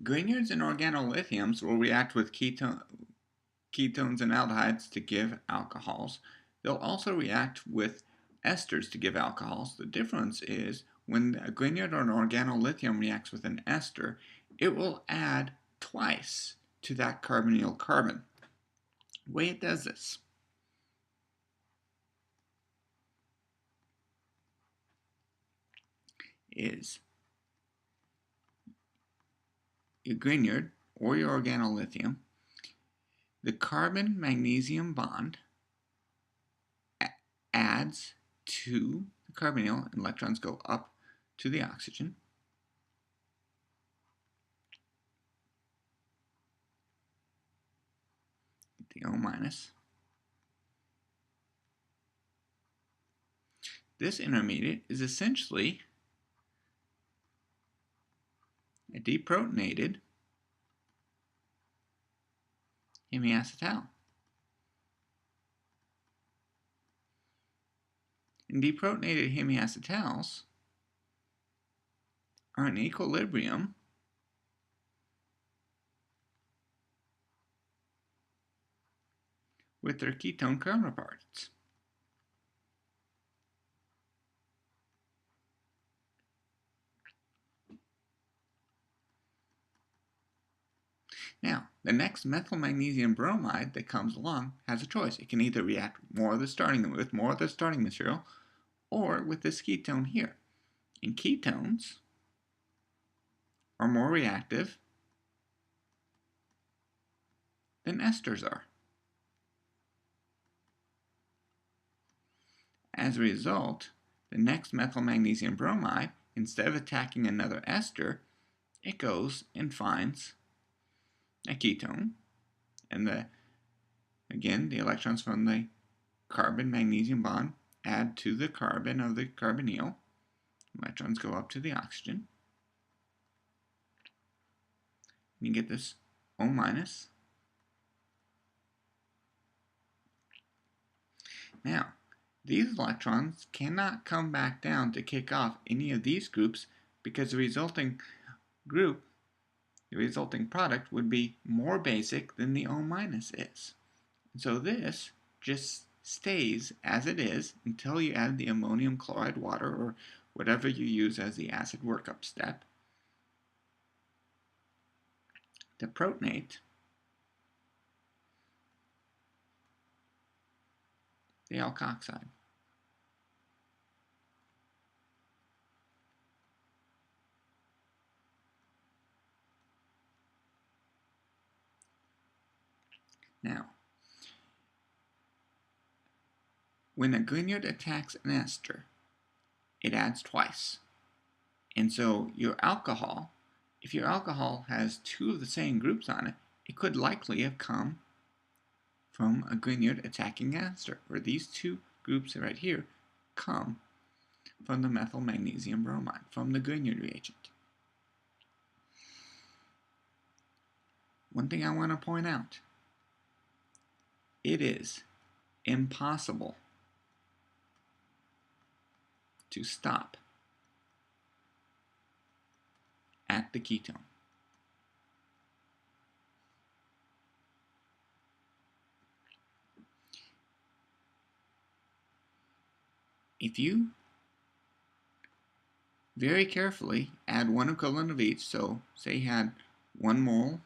Grignards and organolithiums will react with ketones and aldehydes to give alcohols. They'll also react with esters to give alcohols. The difference is when a Grignard or an organolithium reacts with an ester, it will add twice to that carbonyl carbon. The way it does this is your Grignard or your organolithium, the carbon-magnesium bond adds to the carbonyl, and electrons go up to the oxygen. The O minus. This intermediate is essentially a deprotonated hemiacetal. And deprotonated hemiacetals are in equilibrium with their ketone counterparts. Now, the next methyl magnesium bromide that comes along has a choice. It can either react with more of the starting material or with this ketone here. And ketones are more reactive than esters are. As a result, the next methyl magnesium bromide, instead of attacking another ester, it goes and finds a ketone, and again the electrons from the carbon-magnesium bond add to the carbon of the carbonyl. Electrons go up to the oxygen. You get this O minus. Now, these electrons cannot come back down to kick off any of these groups because the resulting group, the resulting product, would be more basic than the O minus is. And so this just stays as it is until you add the ammonium chloride water or whatever you use as the acid workup step to protonate the alkoxide. Now, when a Grignard attacks an ester, it adds twice. And so your alcohol, if your alcohol has two of the same groups on it, it could likely have come from a Grignard attacking an ester, where these two groups right here come from the methyl magnesium bromide, from the Grignard reagent. One thing I want to point out, it is impossible to stop at the ketone. If you very carefully add one equivalent of each, so say you had 1 mole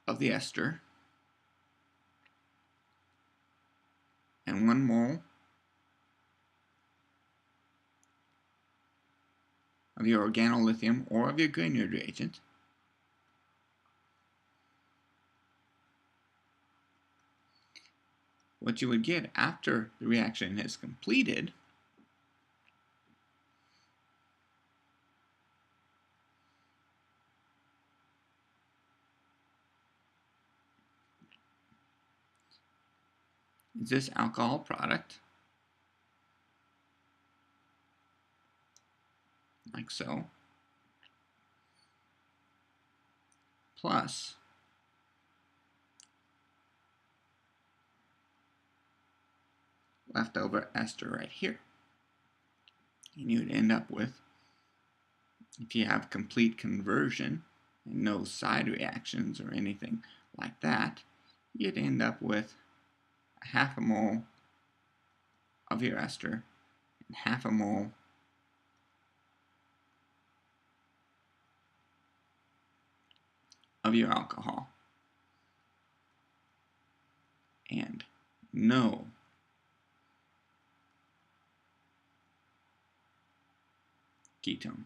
of the ester and 1 mole of your organolithium or of your Grignard reagent, what you would get after the reaction is completed is this alcohol product, like so, plus leftover ester right here. And you'd end up with, if you have complete conversion and no side reactions or anything like that, you'd end up with half a mole of your ester and half a mole of your alcohol, and no ketone.